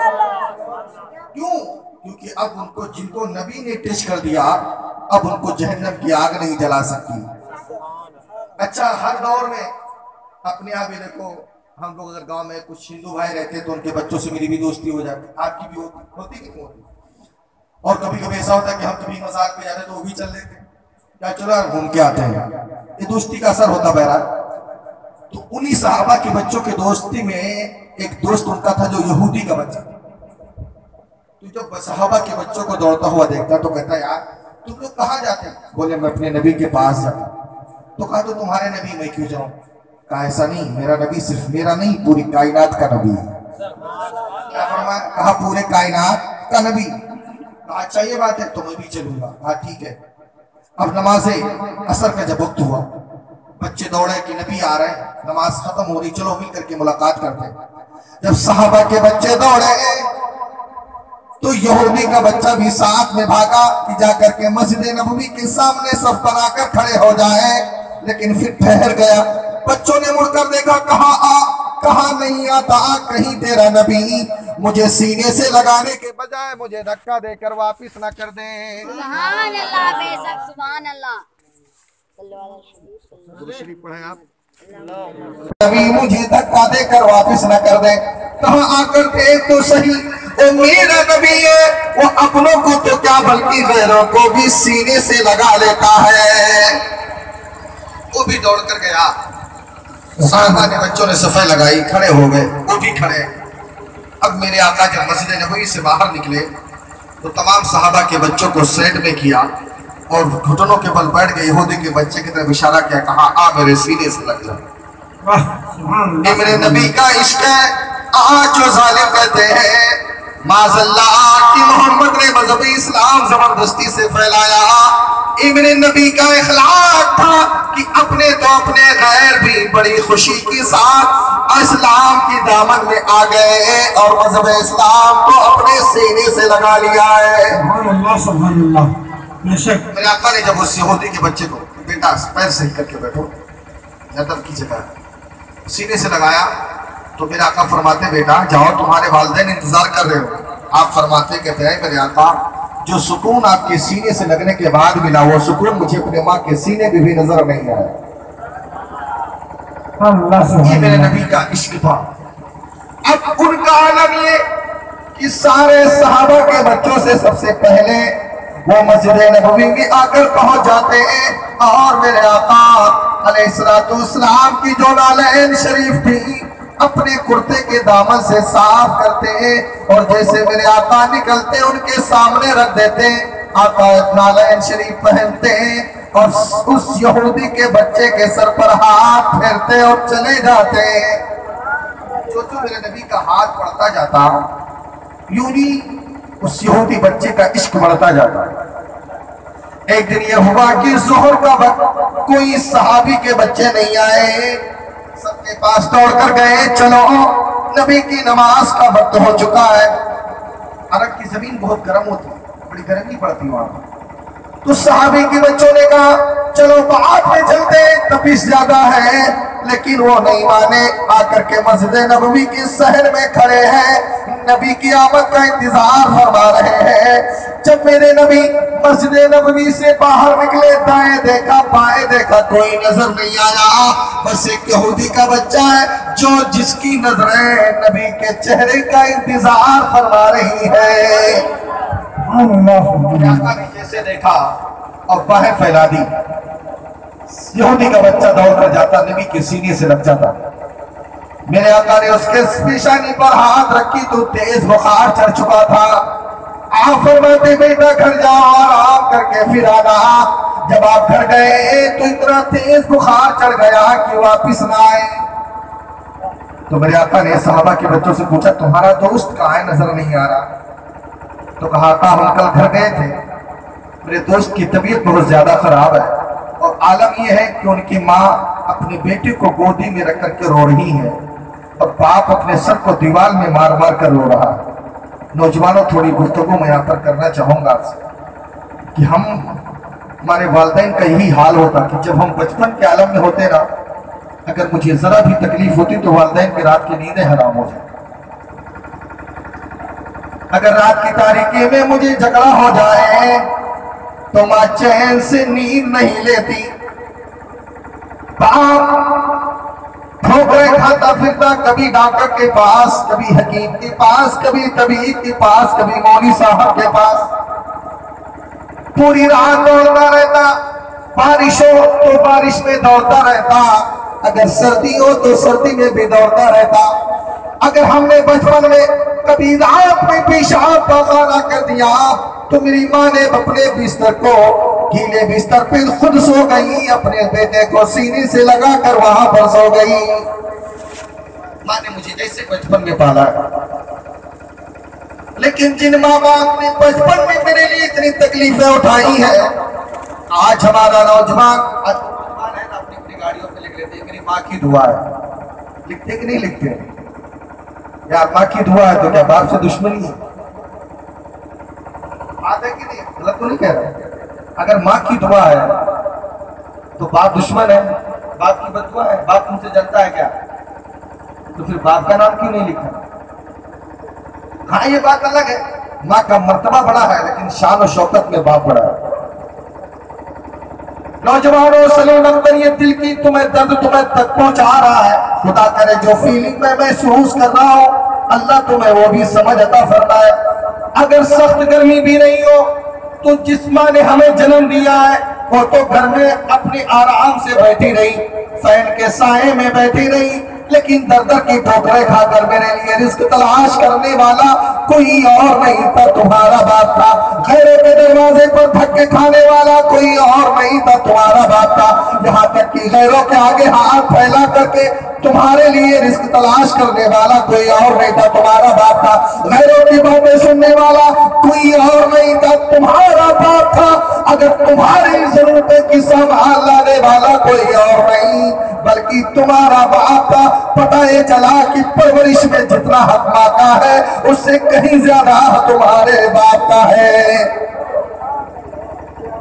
کیوں؟ کیونکہ اب ان کو، جن کو نبی نے ٹچ کر دیا، اب ان کو جہنم کی آگ نہیں جلا سکتی۔ اچھا، ہر دور میں اپنے آپ ہی دیکھو، ہم لوگ اگر گاؤں میں کچھ ہندو بھائی رہتے تو ان کے بچوں سے میری بھی دوستی ہو جاتی، آپ کی بھی ہوتی کہ نہیں ہوتی؟ اور کبھی کبھی ایسا ہوتا ہے کہ ہم کبھی مذاق پہ جاتے تو وہ بھی چل لیتے، کیا چلو یار گھوم کے آتے ہیں، یہ دوستی کا اثر ہوتا بہرحال۔ تو انہی صحابہ کے بچوں کے دوستی میں ایک دوست ان کا تھا جو یہودی کا بچہ تھا۔ تو جب صحابہ کے بچوں کو دوڑتا ہوا دیکھتا تو کہتا یار تم لوگ کہاں جاتے ہیں؟ بولے میں اپنے نبی کے پاس جاتا۔ تو کہا تو تمہارے نبی میں کیوں جاؤں؟ کہا ایسا نہیں، میرا نبی صرف میرا نہیں، پوری کائنات کا نبی ہے۔ کیا فرمایا؟ کہا پورے کائنات کا نبی۔ کہا اچھا یہ بات ہے تو میں بھی چلوں گا۔ کہا ٹھیک ہے۔ اب نماز عصر کا جب وقت ہوا، بچے دوڑے کہ نبی آ رہے ہیں، نماز ختم ہو رہی، چلو مل کر کے ملاقات کرتے ہیں۔ جب صحابہ کے بچے دوڑے تو یہودی کا بچہ بھی ساتھ میں بھاگا کہ جا کر کے مسجد نبوی کے سامنے صف بنا کر کھڑے ہو جائے، لیکن پھر ٹھہر گیا۔ بچوں نے مڑ کر دیکھا، کہاں آ، کہاں نہیں آتا، کہیں تیرا نبی مجھے سینے سے لگانے کے بجائے مجھے دھکا دے کر واپس نہ کر دے۔ سبحان اللہ، بے شک سبحان اللہ۔ شریف پڑھیں آپ۔ نبی مجھے دھکا دے کر واپس نہ کر دے، کہاں آ کر دیکھ تو صحیح، وہ میرا نبی ہے، وہ اپنوں کو تو کیا بلکہ غیروں کو بھی سینے سے لگا لیتا ہے۔ وہ بھی دوڑ کر گیا، صحابہ نے بچوں نے صفیں لگائی، کھڑے ہو گئے، وہ بھی کھڑے۔ اب میرے آقا جب مسجد نبوی سے باہر نکلے تو تمام صحابہ کے بچوں کو سیٹ میں کیا اور گھٹنوں کے بل بیٹھ گئے، یہودی کے بچے کی طرف اشارہ کیا، کہا آ میرے سینے سے لگ جا۔ یہ میرے نبی کا عشق ہے۔ آج جو ظالم کہتے ہیں معاذ اللہ کہ محمد نے مذہب اسلام زبردستی سے پھیلایا، یہ میرے نبی کا اخلاق تھا کہ اپنے تو اپنے غیر بھی بڑی خوشی کے ساتھ اسلام کی دامن میں آ گئے اور مذہب اسلام کو اپنے سینے سے لگا لیا ہے۔ سبحان اللہ، سبحان اللہ۔ میرے آقا نے جب اس یہودی کے بچے کو، بیٹا پیر صحیح کر کے بیٹھو، ادب کی جگہ سینے سے لگایا تو میرے آقا فرماتے بیٹا جاؤ، تمہارے والدین انتظار کر رہے ہو۔ آپ فرماتے کہتے ہیں میرے آقا جو سکون آپ کے سینے سے لگنے کے بعد ملا وہ سکون مجھے اپنے ماں کے سینے میں بھی نظر نہیں آیا۔ یہ میرے نبی کا عشق تھا۔ اب ان کا عالم یہ کہ سارے صحابہ کے بچوں سے سب سے پہلے وہ مسجد نبوی میں آ کر پہنچ جاتے ہیں اور میرے آقا علیہ السلام کی جو نالین شریف تھی اپنے کرتے کے دامن سے صاف کرتے ہیں اور جیسے میرے آقا نکلتے ان کے سامنے رکھ دیتے ہیں۔ آقا نالین شریف پہنتے ہیں اور اس یہودی کے بچے کے سر پر ہاتھ پھیرتے اور چلے جاتے ہیں۔ جو میرے نبی کا ہاتھ پڑتا جاتا یوں ہی اس یہودی بچے کا عشق بڑھتا جاتا۔ ایک دن یہ ہوا کہ ظہر کا وقت کوئی صحابی کے بچے نہیں آئے، سب کے پاس دوڑ کر گئے، چلو نبی کی نماز کا وقت ہو چکا ہے۔ عرب کی زمین بہت گرم ہوتی ہے، بڑی گرمی پڑتی وہاں، تو صحابی کے بچوں نے کہا چلو بعد میں چلتے، تپش زیادہ ہے، لیکن وہ نہیں مانے، آ کر کے مسجد نبوی کے صحن میں کھڑے ہیں، نبی کی آمد کا انتظار فرما رہے ہیں۔ جب میرے نبی مسجد نبوی سے باہر نکلے، دائیں دیکھا بائیں دیکھا، کوئی نظر نہیں آیا، بس ایک یہودی کا بچہ ہے جو جس کی نظریں نبی کے چہرے کا انتظار فرما رہی ہے۔ آقا نے جیسے دیکھا اور باہیں پھیلا دی، یہودی کا بچہ دوڑ کر جاتا، نبی کے سینے سے لگ جاتا۔ میرے آقا نے اس کے پیشانی پر ہاتھ رکھی تو تیز بخار چڑھ چکا تھا۔ آپ فرماتے بیٹا گھر جاؤ، آرام کر کے پھر آنا۔ جب آپ گھر گئے تو اتنا تیز بخار چڑھ گیا کہ واپس نہ آئے۔ تو میرے آقا نے صحابہ کے بچوں سے پوچھا تمہارا دوست کہاں ہے، نظر نہیں آ رہا؟ تو کہا آقا ہم کل گھر گئے تھے، میرے دوست کی طبیعت بہت زیادہ خراب ہے اور عالم یہ ہے کہ ان کی ماں اپنے بیٹے کو گودی میں رکھ کر کے رو رہی ہے، اور باپ اپنے سر کو دیوار میں مار مار کر رو رہا ہے۔ نوجوانوں تھوڑی گفتگو میں یہاں پر کرنا چاہوں گا آپ سے کہ ہمارے والدین کا یہی حال ہوتا کہ جب ہم بچپن کے عالم میں ہوتے نا، اگر مجھے ذرا بھی تکلیف ہوتی تو والدین کی رات کی نیندیں حرام ہو جائیں۔ اگر رات کی تاریکی میں مجھے جھگڑا ہو جائے تو ماں چین سے نیند نہیں لیتی۔ باپ ٹھوکرے کھاتا پھرتا، کبھی ڈاکٹر کے پاس، کبھی حکیم کے پاس، کبھی طبیب کے پاس، کبھی مولوی صاحب کے پاس، پوری رات دوڑتا رہتا۔ بارش ہو تو بارش میں دوڑتا رہتا، اگر سردی ہو تو سردی میں بھی دوڑتا رہتا۔ اگر ہم نے بچپن میں کبھی رات میں پیشاب پخانہ کر دیا تو میری ماں نے اپنے بستر کو، گیلے بستر پہ خود سو گئی، اپنے بیٹے کو سینے سے لگا کر وہاں پر سو گئی۔ ماں نے مجھے جیسے بچپن میں پالا ہے، لیکن جن ماں باپ نے بچپن میں میرے لیے اتنی تکلیفیں اٹھائی ہیں، آج ہمارا نوجوان ہے نا، اپنی اپنی گاڑیوں پہ لکھ لیتے ہیں میری ماں کی دعا ہے۔ لکھتے کہ نہیں لکھتے؟ یار ماں کی دعا ہے تو کیا باپ سے دشمنی ہے؟ بات ہے کہ نہیں؟ غلط تو نہیں کہہ رہا؟ اگر ماں کی دعا ہے تو باپ دشمن ہے، باپ کی بد دعا ہے، باپ تم سے جلتا ہے کیا؟ تو پھر باپ کا نام کیوں نہیں لکھا؟ ہاں یہ بات الگ ہے، ماں کا مرتبہ بڑا ہے لیکن شان و شوکت میں باپ بڑا ہے۔ نوجوانوں سلیم اختر، یہ دل کی تمہیں درد تمہیں تک پہنچا رہا ہے، خدا کرے جو فیلنگ میں محسوس کر رہا ہوں اللہ تمہیں وہ بھی سمجھ عطا فرمائے۔ اگر سخت گرمی بھی نہیں ہو تو جس ماں نے ہمیں جنم دیا ہے وہ تو گھر میں اپنی آرام سے بیٹھی رہی، فین کے سائے میں بیٹھی رہی، لیکن در در کی ٹھوکریں کھا کر میرے لیے رزق تلاش کرنے والا کوئی اور نہیں تھا، تمہارا باپ تھا۔ غیروں کے دروازے پر دھکے کھانے والا کوئی اور نہیں تھا، تمہارا باپ تھا۔ یہاں تک کہ غیروں کے آگے ہاتھ پھیلا کر کے تمہارے لیے رزق تلاش کرنے والا کوئی اور نہیں تھا، تمہارا باپ تھا۔ غیروں کی باتیں سننے والا کوئی اور نہیں تھا، تمہارا باپ تھا۔ اگر تمہاری ضرورتیں کی سنبھال لانے والا کوئی اور نہیں بلکہ تمہارا باپ تھا۔ پتہ یہ چلا کہ پرورش میں جتنا حق ماں کا ہے اس سے کہیں زیادہ تمہارے باپ کا ہے۔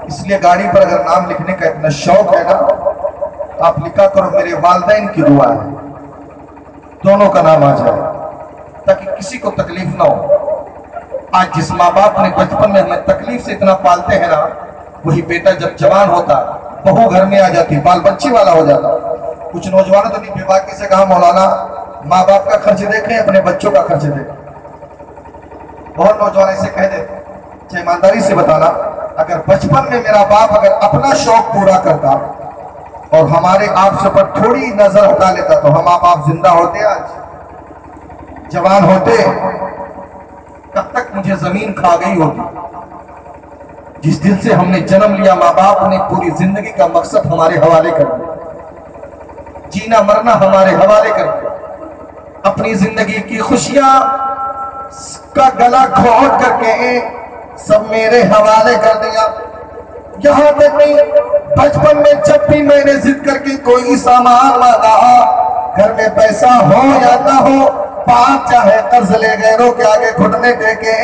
اس لیے گاڑی پر اگر نام لکھنے کا اتنا شوق ہے نا تو آپ لکھا کرو میرے والدین کی دعا ہے، دونوں کا نام آ جائے تاکہ کسی کو تکلیف نہ ہو۔ آج جس ماں باپ نے بچپن میں ہمیں تکلیف سے اتنا پالتے ہیں نا، وہی بیٹا جب جوان ہوتا بہو گھر میں آ جاتی بال بچی والا ہو جاتا۔ کچھ نوجوانوں تو بے باکی سے کہا مولانا ماں باپ کا خرچ دیکھیں اپنے بچوں کا خرچ دیکھیں۔ بہت نوجوان ایسے کہہ دیتے، چاہے ایمانداری سے بتانا اگر بچپن میں میرا باپ اگر اپنا شوق پورا کرتا اور ہمارے آپ سے پر تھوڑی نظر ہٹا لیتا تو ہم آپ زندہ ہوتے، آج جوان ہوتے، کب تک مجھے زمین کھا گئی ہوتی۔ جس دن سے ہم نے جنم لیا ماں باپ نے پوری زندگی کا مقصد ہمارے حوالے کر دیا، جینا مرنا ہمارے حوالے کر دیا، اپنی زندگی کی خوشیاں کا گلا گھونٹ کر کے سب میرے حوالے کر دیا۔ یہاں تک نہیں بچپن میں جب بھی میں نے ضد کر کے کوئی سامان مانگا، گھر میں پیسہ ہو یا نہ ہو، باپ چاہے قرض لے غیروں کے آگے گھٹنے ٹیکے،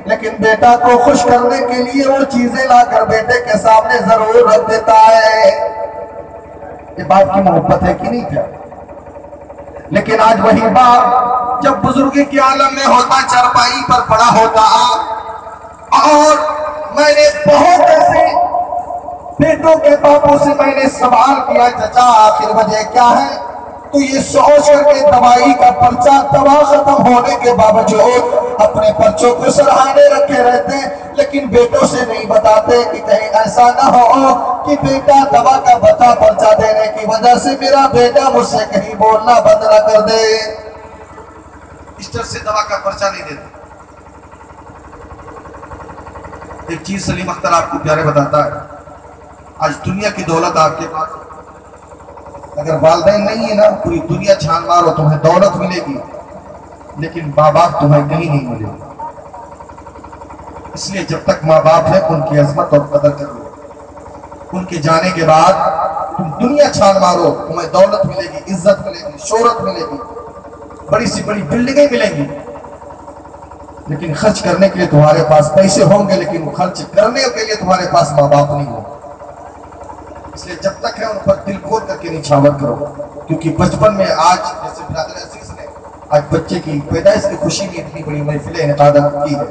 لیکن بیٹا کو خوش کرنے کے لیے وہ چیزیں لا کر بیٹے کے سامنے ضرور رکھ دیتا ہے۔ یہ باپ کی محبت ہے کہ نہیں کیا؟ لیکن آج وہی باپ جب بزرگی کے عالم میں ہوتا، چارپائی پر پڑا ہوتا، اور میں نے بہت ایسے بیٹوں کے باپوں سے میں نے سوال کیا چچا آخر وجہ کیا ہے، تو یہ سوچ کر کے دوائی کا پرچہ دوا ختم ہونے کے باوجود اپنے پرچوں کو سرہانے رکھے رہتے، لیکن بیٹوں سے نہیں بتاتے کہ کہیں ایسا نہ ہو کہ بیٹا دوا کا بتا پرچہ دینے کی وجہ سے میرا بیٹا مجھ سے کہیں بولنا بند نہ کر دے۔ اس طرح سے دوا کا پرچہ نہیں دیتے۔ ایک چیز سلیم اختر آپ کو پیارے بتاتا ہے، آج دنیا کی دولت آپ کے پاس، اگر والدین نہیں ہے نا پوری دنیا چھان مارو تمہیں دولت ملے گی، لیکن ماں باپ تمہیں کہیں نہیں ملے گی۔ اس لیے جب تک ماں باپ ہے ان کی عظمت اور قدر کرو، ان کے جانے کے بعد تم دنیا چھان مارو تمہیں دولت ملے گی، عزت ملے گی، شہرت ملے گی، بڑی سی بڑی بلڈنگیں ملیں گی، لیکن خرچ کرنے کے لیے تمہارے پاس پیسے ہوں گے، لیکن خرچ کرنے کے لیے تمہارے پاس ماں باپ نہیں ہوں۔ اس لیے جب تک ہے ان پر دل کھول کر کے نچھاور کرو، کیونکہ بچپن میں آج جیسے برادر عزیز نے آج بچے کی پیدائش کی خوشی میں اتنی بڑی محفلیں انعقاد کی ہے،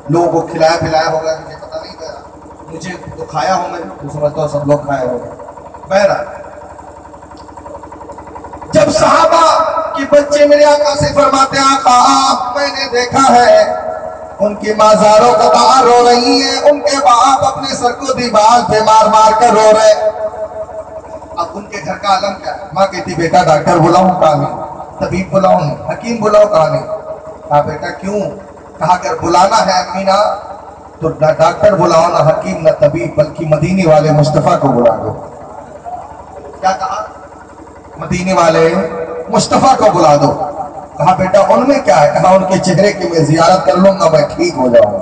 لوگوں کو کھلایا پلایا ہوگا، مجھے پتہ نہیں پڑا، مجھے تو کھایا ہوں میں تو سمجھتا ہوں سب لوگ کھایا ہوگا۔ بہرحال جب صحابہ کے بچے میرے آقا سے فرماتے ہیں آقا میں نے دیکھا ہے ان کی ماں زاروں قطار رو رہی ہیں، ان کے باپ اپنے سر کو دیوار پہ مار مار کر رو رہے۔ اب ان کے گھر کا عالم کیا ہے؟ ماں کہتی بیٹا ڈاکٹر بلاؤں؟ کہا نہیں۔ طبیب بلاؤں؟ حکیم بلاؤں؟ کہا نہیں۔ کہا بیٹا کیوں؟ کہا اگر بلانا ہے امینا تو نہ ڈاکٹر بلاؤ، نہ حکیم، نہ طبیب، بلکہ مدینے والے مصطفیٰ کو بلا دو۔ کیا کہا؟ مدینے والے مصطفیٰ کو بلا دو۔ کہا بیٹا ان میں کیا ہے؟ کہا ان کے چہرے کی میں زیارت کر لوں گا، میں ٹھیک ہو جاؤں۔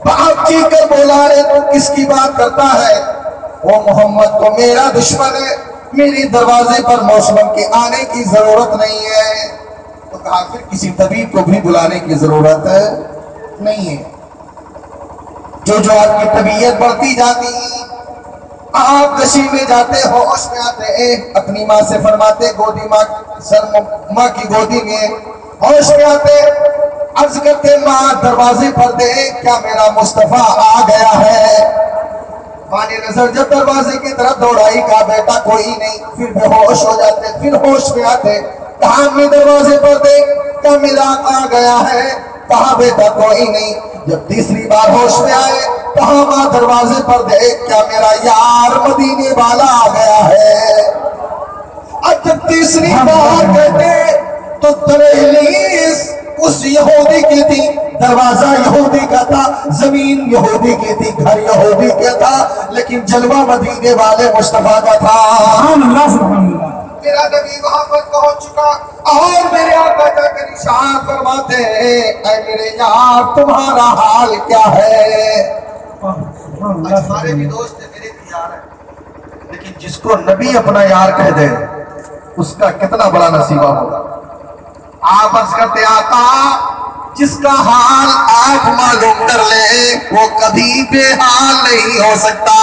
باپ چیخ کر بولا رے تو کس کی بات کرتا ہے؟ وہ محمد تو میرا دشمن ہے، میری دروازے پر موسم کے آنے کی ضرورت نہیں ہے۔ تو کہا پھر کسی طبیب کو بھی بلانے کی ضرورت نہیں ہے۔ جو آپ کی طبیعت بڑھتی جاتی آپ کشی میں جاتے، ہوش میں آتے، اپنی ماں سے فرماتے گودی ماں کی گودی میں ہوش میں آتے، عرض کرتے ماں دروازے پر دے، کیا میرا مصطفیٰ آ گیا ہے؟ ماں نے نظر جب دروازے کی طرف دوڑائی، کہا بیٹا کوئی نہیں، پھر بے ہوش ہو جاتے، پھر ہوش میں آتے، کہا امی دروازے پر دے، کیا میرا آقا آ گیا ہے؟ کہا بیٹا کوئی نہیں۔ جب تیسری بار ہوش میں آئے، کہا ماں دروازے پر دے، کیا میرا یار مدینے والا آ گیا ہے؟ اب جب تیسری بار کہتے تو دہلیز اس یہودی کی تھی، دروازہ یہودی کا تھا، زمین یہودی کی تھی، گھر یہودی کا تھا، لیکن جلوہ مدینے والے مصطفیٰ کا تھا۔ سبحان اللہ سبحان اللہ۔ میرا نبی وہاں پر پہنچ چکا اور میرے آقا جا کر ارشاد فرماتے ہیں اے میرے یار تمہارا حال کیا ہے؟ آج ہمارے بھی دوست ہیں، میرے بھی یار ہیں، لیکن جس کو نبی اپنا یار کہہ دے اس کا کتنا بڑا نصیبہ ہوگا۔ آپ عرض کرتے آقا جس کا حال آپ معلوم کر لیں وہ کبھی بے حال نہیں ہو سکتا۔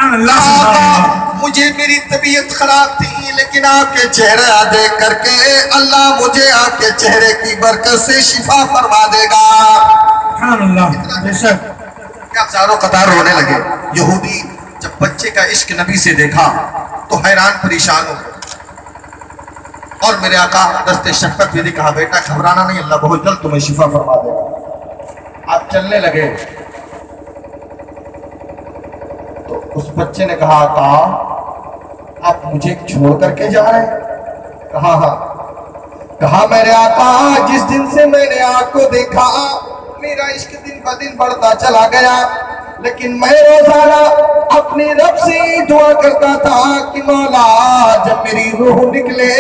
آقا مجھے میری طبیعت خراب تھی، لیکن آپ کے چہرہ دیکھ کر کے اللہ مجھے آپ کے چہرے کی برکت سے شفا فرما دے گا۔ سبحان اللہ، بے شک۔ کیا چاروں قطار رونے لگے۔ یہودی جب بچے کا عشق نبی سے دیکھا تو حیران پریشان ہو گئے، اور میرے آقا دست شفقت بھی کہا بیٹا گھبرانا نہیں، اللہ بہت جلد تمہیں شفا فرما دے گا۔ آپ چلنے لگے تو اس بچے نے کہا آقا آپ مجھے چھوڑ کر کے جا رہے ہیں؟ کہا ہاں۔ کہا میرے آقا جس دن سے میں نے آپ کو دیکھا میرا عشق دن بہ دن بڑھتا چلا گیا، لیکن میں روزانہ اپنے رب سے دعا کرتا تھا کہ مولا جب میری روح نکلے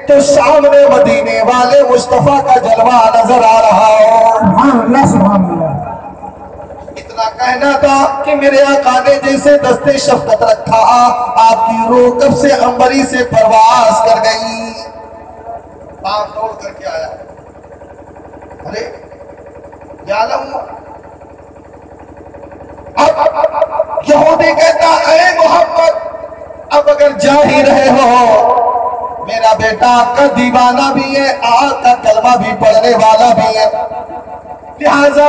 تو سامنے مدینے والے مصطفیٰ کا جلوہ نظر آ رہا ہو۔ سبحان اللہ سبحان اللہ۔ اتنا کہنا تھا کہ میرے آقا نے جیسے دست شفقت رکھا آپ کی روح کب سے عنبری سے پرواز کر گئی۔ آپ دوڑ کر کے آیا، ارے یا لہو یہودی کہتا اے محمد اب اگر جا ہی رہے ہو، میرا بیٹا آپ کا دیوانہ بھی ہے، آپ کا کلمہ بھی پڑھنے والا بھی ہے، لہٰذا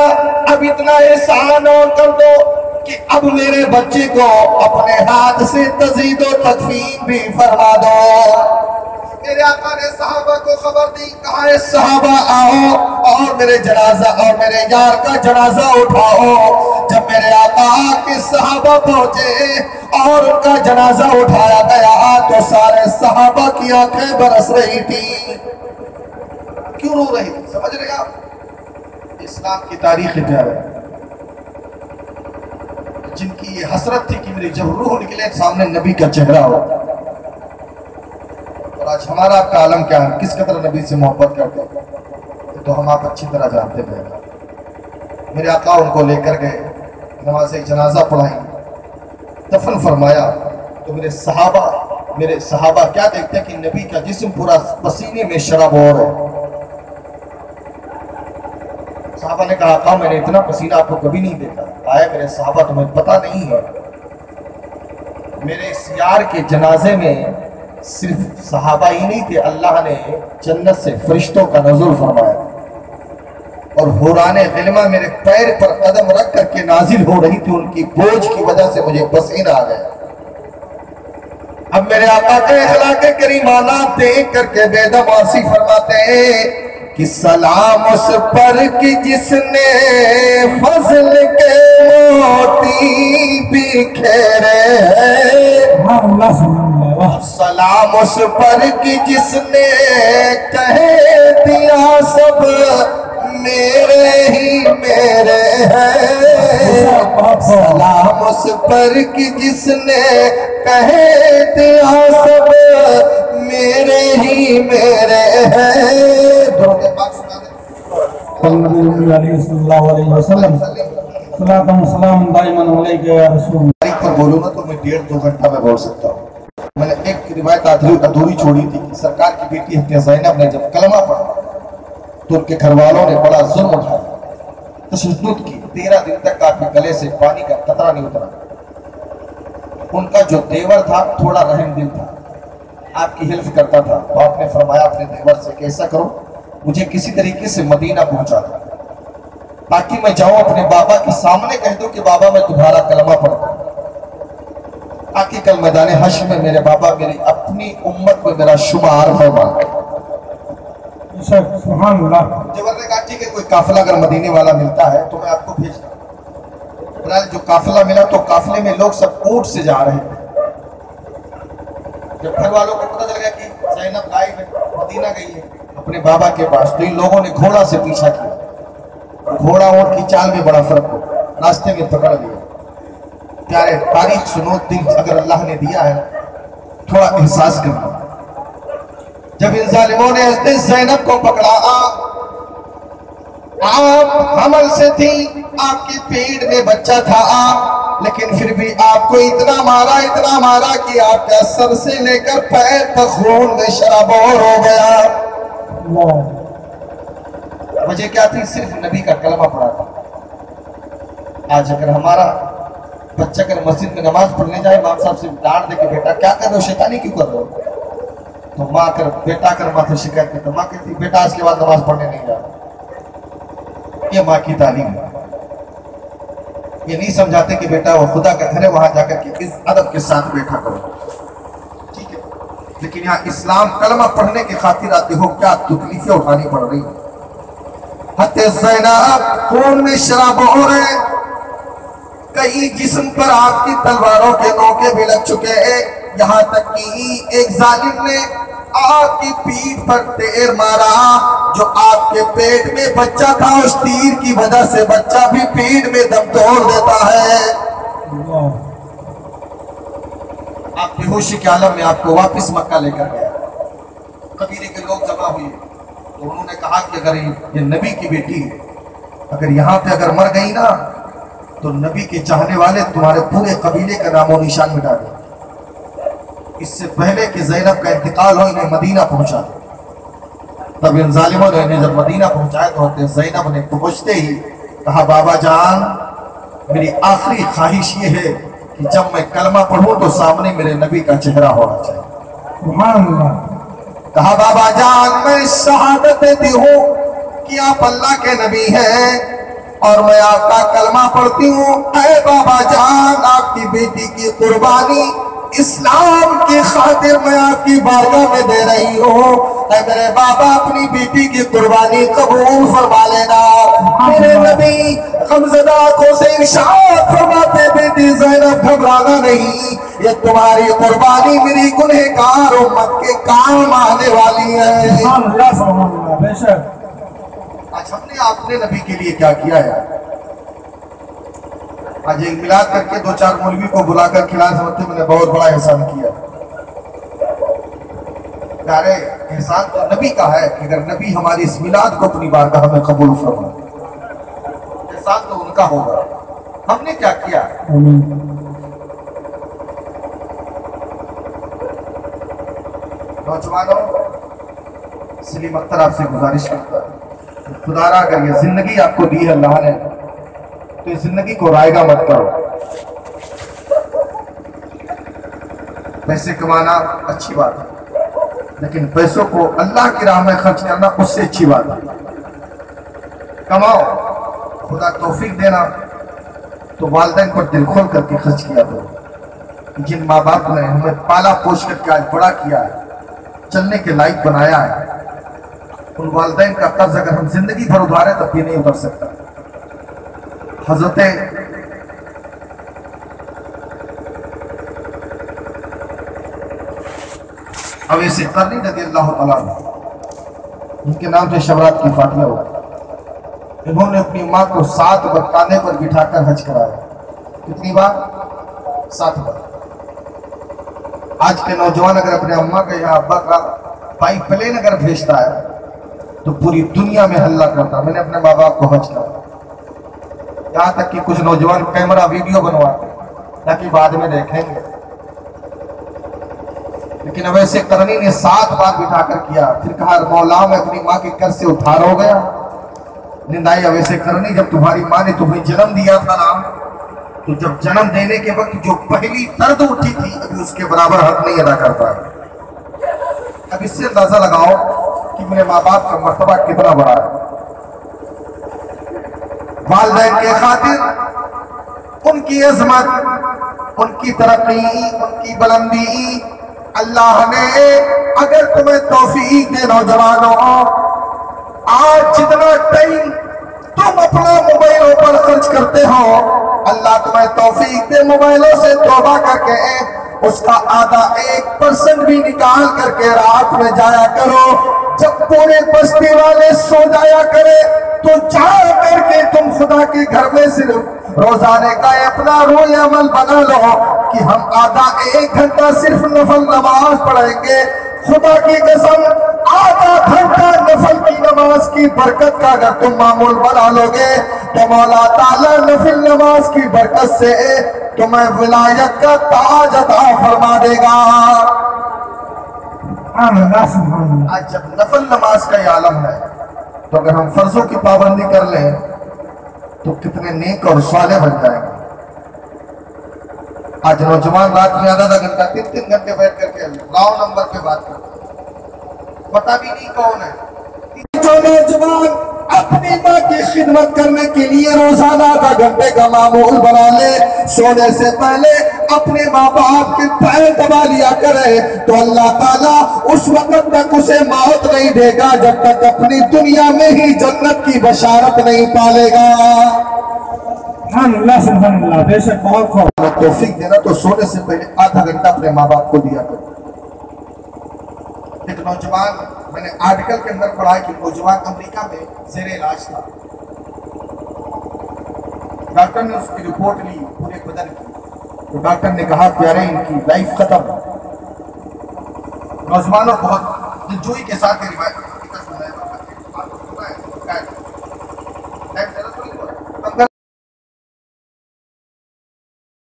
اب اتنا احسان اور کر دو کہ اب میرے بچے کو اپنے ہاتھ سے تزید و تکفین بھی فرما دو۔ میرے آقا نے صحابہ کو خبر دی، کہا اے صحابہ آؤ اور میرے جنازہ اور میرے یار کا جنازہ اٹھاؤ۔ جب میرے آقا کے صحابہ پہنچے اور ان کا جنازہ اٹھایا گیا تو سارے صحابہ کی آنکھیں برس رہی تھی۔ کیوں رو رہی تھی؟ سمجھ رہے آپ؟ اسلام کی تاریخ کیا ہے؟ جن کی یہ حسرت تھی کہ میری جب روح نکلے سامنے نبی کا چہرہ ہو۔ اور آج ہمارا آپ کا عالم کیا ہے؟ کس قدر نبی سے محبت کرتے ہیں تو ہم آپ اچھی طرح جانتے ہیں۔ میرے آقا ان کو لے کر گئے، نماز جنازہ پڑھائی، دفن فرمایا تو میرے صحابہ میرے صحابہ کیا دیکھتے ہیں کہ نبی کا جسم پورا پسینے میں شرابور ہے. صحابہ نے کہا آقا میں نے اتنا پسینہ آپ کو کبھی نہیں دیکھا. آیا میرے صحابہ تمہیں پتہ نہیں ہے میرے اس یار کے جنازے میں صرف صحابہ ہی نہیں تھے, اللہ نے جنت سے فرشتوں کا نزول فرمایا اور حوران غلمہ میرے پیر پر قدم رکھ کر کے نازل ہو رہی تھی, ان کی بوجھ کی وجہ سے مجھے پسینہ آ گیا. اب میرے آقا کے اخلاق کریمانہ دیکھ کر کے بے دم آسی فرماتے ہیں کہ سلام اس پر کہ جس نے فضل کے موتی بکھیرے ہیں, سلام اس پر کہ جس نے کہہ دیا سب میرے ہی میرے ہیں, سلام اس پر کہ جس نے کہہ دیا سب میرے ہی میرے ہیں. نبی علیہ صلی اللہ علیہ وسلم صلاۃ و سلام دائما علیک یا رسول. تاریخ پر بولوں نا تو میں 1.5-2 گھنٹہ میں بول سکتا ہوں. میں نے ایک روایت ادھوری چھوڑی تھی کہ سرکار کی بیٹی حضرت زینب نے جب کلمہ پڑھا تو ان کے گھر والوں نے بڑا ظلم اٹھایا, تشدد کی. 13 دن تک آپ کے گلے سے پانی کا قطرہ نہیں اترا. ان کا جو دیور تھا تھوڑا رحم دل تھا, آپ کی ہیلپ کرتا تھا, تو آپ نے فرمایا اپنے دیور سے کہ ایسا کرو مجھے کسی طریقے سے مدینہ پہنچا دو تاکہ میں جاؤں اپنے بابا کے سامنے کہہ دوں کہ بابا میں تمہارا کلمہ پڑھتا ہوں, تاکہ کل میدان حشر میں میرے بابا میری اپنی امت میں میرا شمار فرما. سبحان اللہ. دیور نے کہا ٹھیک ہے کوئی قافلہ اگر مدینے والا ملتا ہے تو میں آپ کو بھیجتا ہوں. بہرحال جو قافلہ ملا تو قافلے میں لوگ سب اونٹ سے جا رہے تھے. جب گھر والوں کو پتہ چل گیا کہ زینب غائب ہے, مدینہ گئی ہے اپنے بابا کے پاس, تو ان لوگوں نے گھوڑا سے پیچھا کیا. گھوڑا اونٹ کی چال میں بڑا فرق ہو, راستے میں پکڑ لیا. پیارے تاریخ سنو, دل اگر اللہ نے دیا ہے تھوڑا احساس کرنا. جب ان ظالموں نے حضرت زینب کو پکڑا, آپ حمل سے تھی, آپ کی پیٹ میں بچہ تھا, لیکن پھر بھی آپ کو اتنا مارا کہ آپ کا سر سے لے کر پیر تک خون میں شرابور ہو گیا. وجہ کیا تھی؟ صرف نبی کا کلمہ پڑھا تھا. آج اگر ہمارا بچہ اگر مسجد میں نماز پڑھنے جائے, امام صاحب سے ڈانٹ دے کہ بیٹا کیا کر رہے ہو, شیطانی کیوں کر رہے ہو, تو ماں کر بیٹا کر ماں سے شکایت کرتا, ماں کہتی بیٹا اس کے بعد نماز پڑھنے نہیں جا. یہ ماں کی تعلیم ہے. یہ نہیں سمجھاتے کہ بیٹا وہ خدا کا گھر ہے, وہاں جا کر کے ادب کے ساتھ بیٹھا کرو, ٹھیک ہے. لیکن یہاں اسلام کلمہ پڑھنے کی خاطر آتے ہو, کیا تکلیفیں اٹھانی پڑ رہی ہیں. حضرت زینب خون میں شراب ہو رہے, کئی جسم پر آپ کی تلواروں کے نوکے بھی لگ چکے ہیں, یہاں تک کہ ایک ظالم نے آپ کی پیٹھ پر تیر مارا. جو آپ کے پیٹ میں بچہ تھا, اس تیر کی وجہ سے بچہ بھی پیٹھ میں دم توڑ دیتا ہے. آپ بے ہوشی کے عالم میں آپ کو واپس مکہ لے کر گیا. قبیلے کے لوگ جمع ہوئے تو انہوں نے کہا کہ اگر یہ نبی کی بیٹی ہے, اگر یہاں پہ اگر مر گئی نا تو نبی کے چاہنے والے تمہارے پورے قبیلے کا نام و نشان مٹا دیں. اس سے پہلے کہ زینب کا انتقال ہو انہیں مدینہ پہنچا دیں. تب ان ظالموں نے انہیں جب مدینہ پہنچایا تو حضرت زینب نے پہنچتے ہی کہا بابا جان میری آخری خواہش یہ ہے کہ جب میں کلمہ پڑھوں تو سامنے میرے نبی کا چہرہ ہونا چاہیے. سبحان اللہ. کہا بابا جان میں شہادت دیتی ہوں کہ آپ اللہ کے نبی ہیں اور میں آپ کا کلمہ پڑھتی ہوں. اے بابا جان آپ کی بیٹی کی قربانی اسلام کی خاطر میں آپ کی بارگاہ میں دے رہی ہوں. اے میرے بابا اپنی بیٹی کی قربانی قبول فرما لینا. میرے نبی غمزدہ آنکھوں سے ارشاد فرماتے بیٹی زینب گھبرانا نہیں, یہ تمہاری قربانی میری گنہگار امت کے کام آنے والی ہے. سبحان اللہ سبحان اللہ. بے شک آج ہم نے اپنے نبی کے لیے کیا کیا ہے. آج ایک میلاد کر کے 2-4 مولوی کو بلا کر کھلا سمجھتے میں نے بہت بڑا احسان کیا. پیارے احسان تو نبی کا ہے کہ اگر نبی ہماری اس میلاد کو اپنی بارگاہ میں قبول فرمائے, احسان تو ان کا ہوگا. ہم نے کیا کیا؟ نوجوانوں، سلیم اختر آپ سے گزارش کرتا ہے، خدا را اگر یہ زندگی آپ کو دی ہے اللہ نے تو اس زندگی کو رائے گا مت کرو۔ پیسے کمانا اچھی بات ہے، لیکن پیسوں کو اللہ کی راہ میں خرچ کرنا اس سے اچھی بات ہے۔ کماؤ، خدا توفیق دینا تو والدین پر دل کھول کر کے خرچ کیا کرو۔ جن ماں باپ نے ہمیں پالا پوش کر کے آج بڑا کیا ہے، چلنے کے لائق بنایا ہے، ان والدین کا قرض اگر ہم زندگی بھر ادھارے تب بھی نہیں اتر سکتا۔ حضرت اویس قرنی رضی اللہ تعالیٰ عنہ، ان کے نام سے شبرات کی فاتحہ ہو، انہوں نے اپنی ماں کو 7 بار کاندھے پر بٹھا کر حج کرایا۔ کتنی بار؟ 7 بار۔ آج کے نوجوان اگر اپنے اماں کا یا ابا کا بائی پلین اگر بھیجتا ہے تو پوری دنیا میں حلہ کرتا۔ میں نے اپنے ماں باپ کو حج کرایا، یہاں تک کہ کچھ نوجوان کیمرہ ویڈیو بنواتے تاکہ بعد میں دیکھیں گے، لیکن اویس قرنی نے 7 بار بٹھا کر کیا۔ پھر کہا مولا میں اپنی ماں کے قرض سے ادھار ہو گیا۔ نندائی اویس قرنی، جب تمہاری ماں نے تمہیں جنم دیا تھا نا، تو جب جنم دینے کے وقت جو پہلی درد اٹھی تھی ابھی اس کے برابر حق نہیں ادا کرتا ہے۔ اب اس سے اندازہ لگاؤ کہ میرے ماں باپ کا مرتبہ کتنا بڑا ہے۔ والدین کے خاطر ان کی عظمت، ان کی ترقی، ان کی بلندی اللہ نے اگر تمہیں توفیق دے نوجوانوں، آج جتنا ٹائم تم اپنا موبائلوں پر خرچ کرتے ہو، اللہ تمہیں توفیق دے موبائلوں سے توبہ کر کے اس کا آدھا 1% بھی نکال کر کے رات میں جایا کرو۔ جب پورے بستی والے سو جایا کرے تو جا کر کے تم خدا کے گھر میں صرف روزانے کا اپنا روز عمل بنا لو کہ ہم آدھا 1 گھنٹہ صرف نفل نماز پڑھیں گے۔ خدا کی قسم آدھا گھنٹہ نفل کی نماز کی برکت کا اگر تم معمول بنا لو گے تو مولا تعالیٰ نفل نماز کی برکت سے تمہیں ولایت کا تاج عطا فرما دے گا۔ آج جب نفل نماز کا یہ عالم ہے تو اگر ہم فرضوں کی پابندی کر لیں تو کتنے نیک اور صالح بن جائیں گے۔ آج نوجوان رات میں آدھا گھنٹہ 3 گھنٹے بیٹھ کر کے راؤ نمبر پہ بات کرتے، پتہ بھی نہیں کون ہے۔ جو نوجوان اپنی ماں کی خدمت کرنے کے لیے روزانہ آدھا گھنٹے کا معمول بنا لے، سونے سے پہلے اپنے ماں باپ کے پیر دبا لیا کرے تو اللہ تعالیٰ اس وقت تک اسے موت نہیں دے گا جب تک اپنی دنیا میں ہی جنت کی بشارت نہیں پالے گا۔ سبحان اللہ، بے شک بہت خوب۔ توفیق دینا تو سونے سے پہلے آدھا گھنٹہ اپنے ماں باپ کو دیا کرو۔ ایک نوجوان، میں نے آرٹیکل کے اندر پڑھا کہ نوجوان امریکہ میں زیر علاج تھا، ڈاکٹر نے اس کی رپورٹ لی پورے بدن کی تو ڈاکٹر نے کہا پیارے ان کی لائف ختم۔ نوجوانوں بہت دلجوئی کے ساتھ روایت